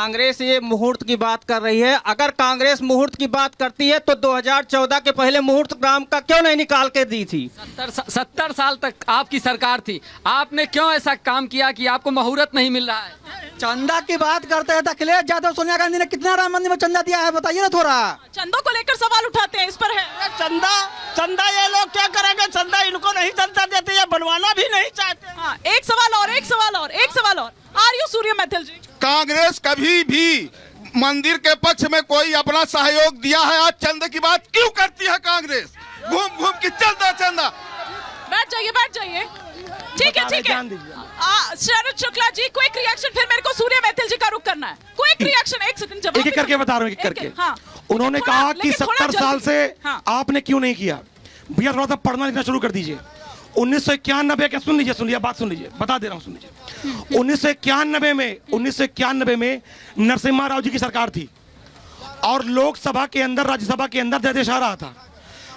कांग्रेस ये मुहूर्त की बात कर रही है। अगर कांग्रेस मुहूर्त की बात करती है तो 2014 के पहले मुहूर्त ग्राम का क्यों नहीं निकाल के दी थी? 70 साल तक आपकी सरकार थी, आपने क्यों ऐसा काम किया कि आपको मुहूर्त नहीं मिल रहा है? चंदा की बात करते हैं तो अखिलेश यादव सोनिया गांधी ने कितना राम मंदिर में चंदा दिया है बताइए ना थोड़ा। चंदों को लेकर सवाल उठाते हैं, इस पर है चंदा ये लोग क्या करेंगे? चंदा इनको नहीं जनता देती है, बनवाना भी नहीं चाहते। हाँ, एक सवाल और आर यू सूर्य मैथिल जी? कांग्रेस कभी भी मंदिर के पक्ष में कोई अपना सहयोग दिया है? आज चंदा की बात क्यों करती है कांग्रेस? घूम घूम के चंदा। बैठ जाइए। ठीक है। शरद शुक्ला जी, क्विक रिएक्शन, फिर मेरे को सूर्य मैथिल जी का रुख करना है। क्विक रिएक्शन, एक सेकंड जवाब। एक करके बता रहा हूँ, एक करके। हाँ। उन्होंने कहा कि 70 साल से आपने क्यों नहीं किया? भैया थोड़ा सा पढ़ना लिखना शुरू कर दीजिए। 1991 के सुन लीजिए, बात सुन लीजिए, बता दे रहा हूँ, सुन लीजिए। 1991 में नरसिम्हा राव जी की सरकार थी और लोकसभा के अंदर, राज्यसभा के अंदर जयदेश आ रहा था।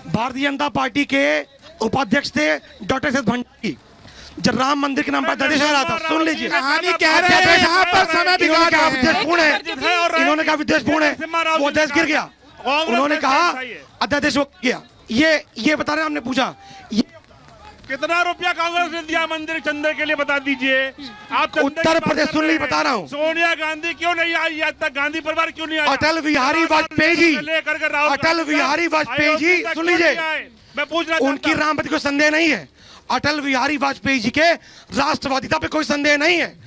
भारतीय जनता पार्टी के उपाध्यक्ष थे डॉक्टर एस भंडारी। जब राम मंदिर के नाम पर जयदेश आ रहा था, सुन लीजिए, इन्होंने कहा विद्वेषपूर्ण है, वो देश गिर गया। उन्होंने कहा अध्यादेश हो गया। ये बता रहे हैं, हमने पूछा कितना रुपया कांग्रेस ने दिया मंदिर चंदे के लिए, बता दीजिए आप। उत्तर प्रदेश सुन ली, बता रहा हूँ। सोनिया गांधी क्यों नहीं आई आज तक? गांधी परिवार क्यों नहीं आया? अटल बिहारी वाजपेयी जी, अटल बिहारी वाजपेयी जी, सुन लीजिए, मैं पूछ रहा, उनकी रामपति को संदेह नहीं है। अटल बिहारी वाजपेयी जी के राष्ट्रवादिता पे कोई संदेह नहीं है।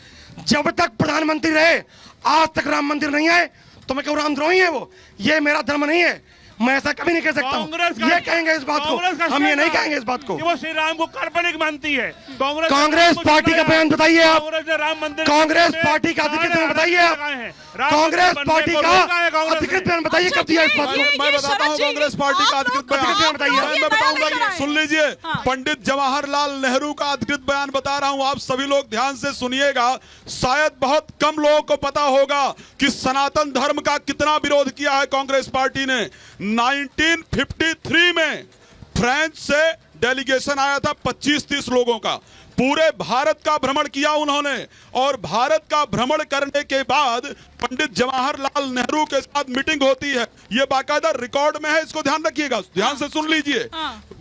जब तक प्रधानमंत्री रहे आज तक राम मंदिर नहीं आए तो मैं कहूँ रामद्रोही है वो। ये मेरा धर्म नहीं है, मैं ऐसा कभी नहीं कह सकता हूँ। ये कहेंगे इस बात को, हम ये नहीं कहेंगे इस बात को। वो श्री राम को काल्पनिक मानती है कांग्रेस पार्टी का बयान बताइए आप। राम मंदिर, कांग्रेस पार्टी का अधिकृत बयान बताइए आप। कांग्रेस पार्टी का अधिकृत बयान बताइए, कब दिया इस बात को? मैं बताता हूँ कांग्रेस पार्टी का अधिकृत बयान बताइए। मैं बताऊंगा, सुन लीजिए। पंडित जवाहरलाल नेहरू का अधिकृत बयान बता रहा हूँ, आप सभी लोग ध्यान से सुनिएगा। शायद बहुत कम लोगों को पता होगा कि सनातन धर्म का कितना विरोध किया है कांग्रेस पार्टी ने। 1953 में फ्रांस से डेलीगेशन आया था 25-30 लोगों का। पूरे भारत का भ्रमण किया उन्होंने और भारत का भ्रमण करने के बाद पंडित जवाहरलाल नेहरू के साथ मीटिंग होती है। ये बाकायदा रिकॉर्ड में है, इसको ध्यान रखिएगा, ध्यान से सुन लीजिए।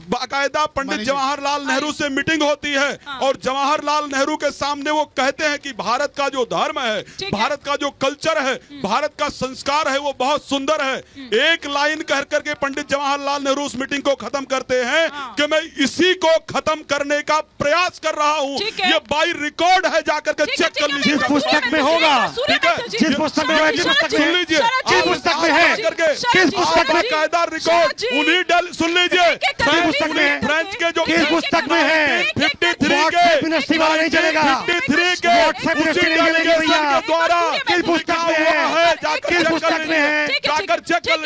बाकायदा पंडित जवाहरलाल नेहरू से मीटिंग होती है और जवाहरलाल नेहरू के सामने वो कहते हैं कि भारत का जो धर्म है, भारत का जो कल्चर है, भारत का संस्कार है, वो बहुत सुंदर है। एक लाइन कह करके पंडित जवाहरलाल नेहरू उस मीटिंग को खत्म करते हैं कि मैं इसी को खत्म करने का प्रयास कर रहा हूँ। ये बाई रिकॉर्ड है, जाकर के चेक कर लीजिए। जिस पुस्तक में होगा, ठीक है, जिस पुस्तक में, सुन लीजिए, जिस पुस्तक में है, किस पुस्तक में कायदा रिकॉर्ड उन्हीं सुन लीजिए। फ्रेंच के जो किस पुस्तक में है? 53 के वाला नहीं चलेगा। 53 के उसी डेलीगेशन के द्वारा किस पुस्तक में है? किस पुस्तक में है? जाकर चेक कर,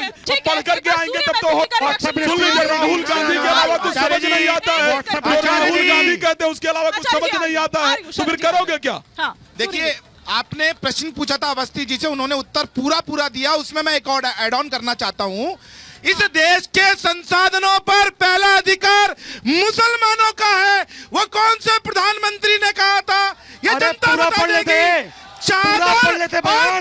पढ़ करके आएंगे तब तो हो। सुन लीजिए, राहुल गांधी के अलावा कुछ समझ नहीं आता है। राहुल गांधी कहते हैं उसके अलावा कुछ समझ नहीं आता है, तो फिर करोगे क्या? देखिए, आपने प्रश्न पूछा था अवस्थी जी से, उन्होंने उत्तर पूरा दिया। उसमें मैं एक और ऐड ऑन करना चाहता हूं। इस देश के संसाधनों पर पहला अधिकार मुसलमानों का है। वो कौन से प्रधानमंत्री ने कहा था? ये जनता बता देगी। चादर और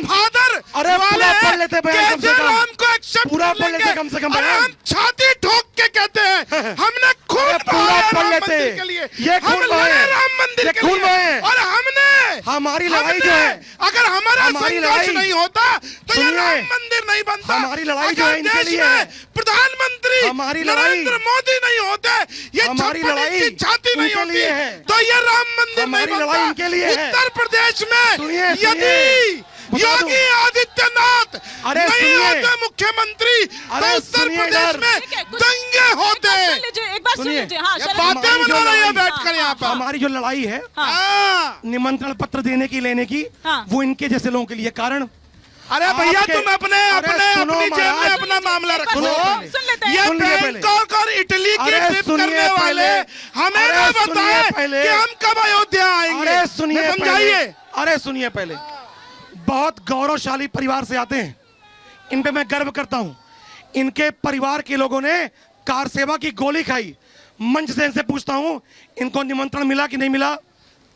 फादर वाले कैसे राम को एक्सेप्ट कर लेंगे? और हम छाती ठोक के कहते हैं हमने खून बहाया राम मंदिर के लिए, हम लड़े राम मंदिर के लिए, और हमने हमारी लड़ाई जो है, अगर हमारा संघर्ष नहीं होता तो ये राम मंदिर नहीं बनता। हमारी लड़ाई जो है इनके लिए है। प्रधानमंत्री नरेंद्र मोदी नहीं होते, ये हमारी लड़ाई छाती नहीं होती है, तो ये राम मंदिर नहीं बनता। इनके लिए है। उत्तर प्रदेश में यदि योगी आदित्यनाथ नहीं होते मुख्यमंत्री तो उत्तर प्रदेश में दंगे होते। एक बात सुन लीजिए। बातें बना रहे हैं बैठकर यहाँ पर। हमारी जो लड़ाई है निमंत्रण पत्र देने की, लेने की, वो इनके जैसे लोगों के लिए कारण। अरे भैया, तुम अपने अपनी जेब में अपना मामला रखो। ये बैंकॉक और इटली की ट्रिप करने वाले हमें ना बताएं कि हम कब अयोध्या आएंगे। अरे सुनिए, समझाइए। अरे सुनिए, पहले बहुत गौरवशाली परिवार से आते हैं, इन पे मैं गर्व करता हूं। इनके परिवार के लोगों ने कार सेवा की गोली खाई। मंच से इनसे पूछता हूं, इनको निमंत्रण मिला कि नहीं मिला?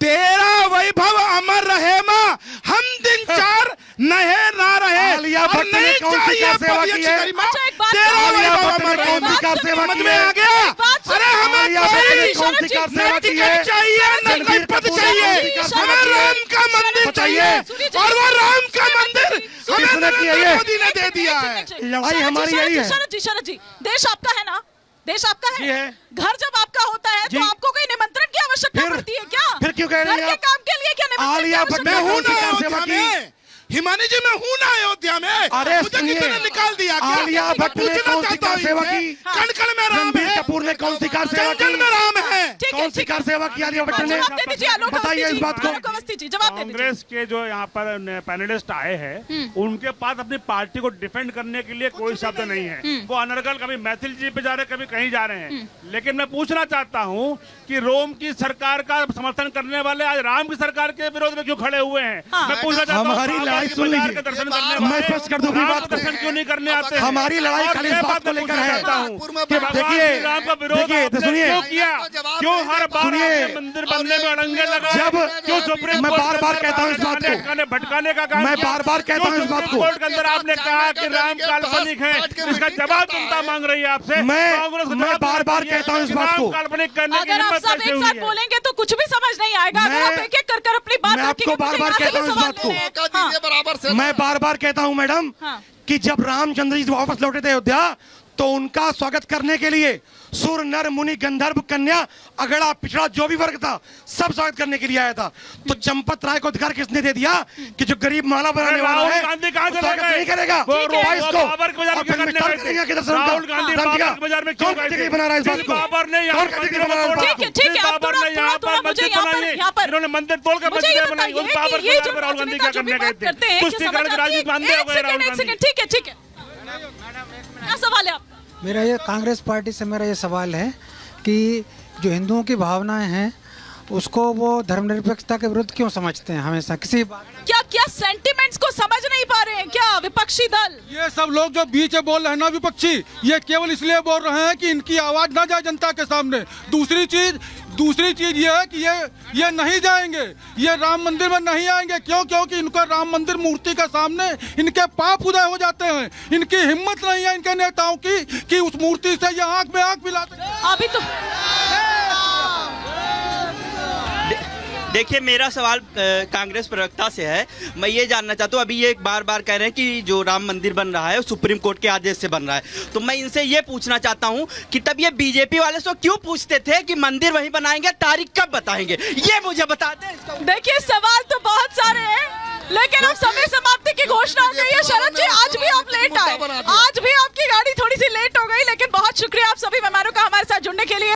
तेरा वैभव अमर रहे माँ, हम दिन चार नहे ना रहे। आलिया और भट्ट ने नहीं कौन सी चाहिए कार सेवा की है? गरिमा, अच्छा, एक बात तेरा सुनो। वैभव आलिया भट्ट अमर ने कौन सी कार सेवा समझ की में है? आ गया? बात सुनो। अरे हमें आलिया भट्ट ने कोई कौन सी कार सेवा की है? न चाहिए न कोई रणबीर पद कपूर ने चाहिए, कौन सी कार सेवा हमें की है? राम का मंदिर बताइए। चाहिए, और वो राम का मंदिर हमें किसने किया नरेंद्र ये? मोदी ने दे दिया है। लड़ाई हमारी यही है। शरद जी, देश आपका है ना, देश आपका जी है। है। घर जब आपका होता है जी। तो आपको कोई निमंत्रण की आवश्यकता फिर- पड़ती है क्या? फिर क्यों कह रही घर हैं के आप? काम के लिए क्या निमंत्रण की आलिया भट्ट आवश्यकता मैं हूं कौन सी ना कार अयोध्या सेवा की? में, हिमानी जी मैं हूं ना अयोध्या में। अरे मुझे सुनिए, किसी ने निकाल दिया क्या? आलिया भट्ट ने पूछना कौन सी चाहता कार हूं सेवा इनसे, की? कण कण में राम रणबीर है, कपूर ने कौन सी कार सेवा जंगल में की? राम है। ठीक है, कौन सी ठीक है। कार सेवा की आलिया भट्ट ने? जवाब दे दीजिए आलोक बताइए अवस्थी इस जी, बात को। आलोक अवस्थी जी, जवाब दे दीजिए। कांग्रेस के जो यहाँ पर पैनलिस्ट आए हैं उनके पास अपनी पार्टी को डिफेंड करने के लिए कोई शब्द नहीं है। वो अनर्गल कभी मैथिल जी पे जा रहे हैं, कभी कहीं जा रहे हैं। लेकिन मैं पूछना चाहता हूँ कि रोम की सरकार का समर्थन करने वाले आज राम की सरकार के विरोध में क्यों खड़े हुए हैं? मैं पूछना चाहता हूँ, हमारी बाबा लड़ाई की सुन बाजार लीजिए। के दर्शन करने मैं वाले स्पष्ट कर दूं अपनी राम बात के को। दर्शन क्यों नहीं करने आते हैं? हमारी लड़ाई और खाली मैं इस बात बात को मैं लेकर पूछना है। चाहता हूँ कि देखिए, भगवान श्री राम का विरोध देखिए, आपने सुनिए। क्यों किया? क्यों हर बार सुनिए। आपने मंदिर बनने में अड़ंगे लगाए? जब क्यों सुप्रीम मैं कोर्ट बार-बार के अंदर कहता हूं इस बात को। भटकाने- भटकाने का काम मैं किया? बार-बार कहता क्यों हूं इस बात सुप्रीम को। कोर्ट के अंदर आपने कहा कि राम काल्पनिक है, इसका जवाब जनता मांग रही है आपसे। कांग्रेस को मैं जवाब बार-बार देना कहता हूं इस चाहिए बात कि को। राम काल्पनिक करने की अगर आप हिम्मत सब कैसे एक हुई साथ है? बोलेंगे तो कुछ भी समझ नहीं आएगा। अगर मैं- आप एक एक कर अपनी बात मैं आपको रखेंगे, मुझे बार-बार यहाँ से कहता भी हूं इस सवाल बात को। लेने हैं। हाँ। मैं बार बार कहता हूं मैडम हाँ। कि जब रामचंद्र जी वापस लौटे थे अयोध्या तो उनका स्वागत करने के लिए सुर नर मुनि गंधर्व कन्या अगड़ा पिछड़ा जो भी वर्ग था सब स्वागत करने के लिए आया था। तो चंपत राय को अधिकार किसने दे दिया कि जो गरीब माला बनाने वाला राहुल है गांधी कहाँ वो चले स्वागत गए? नहीं करेगा। वो बाईस को बाबर के बाजार में और फिर क्यों मैं करने टर्क गए थे? किया किधर से उनका? राहुल गांधी टर्क बाबर किया। के बाजार में क्यों कौन गए थे? टिकट बना रहा है इस बात को? बाबर ने यहाँ कौन टिकट मंदिरों बना रहा है इस को बात तोड़ा। को? ठीक है, आप बाबर ने यहाँ थोड़ा पर मुझे मस्जिद यहाँ पर- बनाई, यहाँ पर- इन्होंने मंदिर तोड़ कर मुझे ये मस्जिद बनाई। उस बताइए बाबर कि के ये बाजार जो में राहुल गांधी राजनीति क्या का जो भी करने गए बात थे? करते हैं कि कुश्ती समझ कर आती राजनीति है। मानते हो गए राहुल एक गांधी। सेकंड, ठीक है, ठीक है। क्या सवाल है आपका? मेरा ये कांग्रेस पार्टी से मेरा ये सवाल है कि जो हिंदुओं की भावनाएं हैं उसको वो धर्मनिरपेक्षता के विरुद्ध क्यों समझते हैं हमेशा किसी बात? क्या सेंटिमेंट्स को समझ नहीं पा रहे हैं क्या विपक्षी दल? ये सब लोग जो बीच में बोल रहे हैं ना विपक्षी, ये केवल इसलिए बोल रहे हैं कि इनकी आवाज ना जाए जनता के सामने। दूसरी चीज ये है कि ये नहीं जाएंगे, ये राम मंदिर में नहीं आएंगे। क्योंकि इनका राम मंदिर मूर्ति के सामने इनके पाप उदय हो जाते हैं। इनकी हिम्मत नहीं है इनके नेताओं की कि उस मूर्ति से ये आंख में आंख मिलाते। अभी तो देखिए, मेरा सवाल कांग्रेस प्रवक्ता से है। मैं ये जानना चाहता हूँ, अभी ये बार बार कह रहे हैं कि जो राम मंदिर बन रहा है वो सुप्रीम कोर्ट के आदेश से बन रहा है। तो मैं इनसे ये पूछना चाहता हूँ कि तब ये बीजेपी वाले से क्यों पूछते थे कि मंदिर वहीं बनाएंगे, तारीख कब बताएंगे? ये मुझे बता दें। देखिए, सवाल तो बहुत सारे हैं लेकिन अब समय समाप्ति की घोषणा हो गई है। शरद जी, आज भी आप लेट आए, आज भी आपकी गाड़ी थोड़ी सी लेट हो गई, लेकिन बहुत शुक्रिया आप सभी मेहमानों का हमारे साथ जुड़ने के लिए।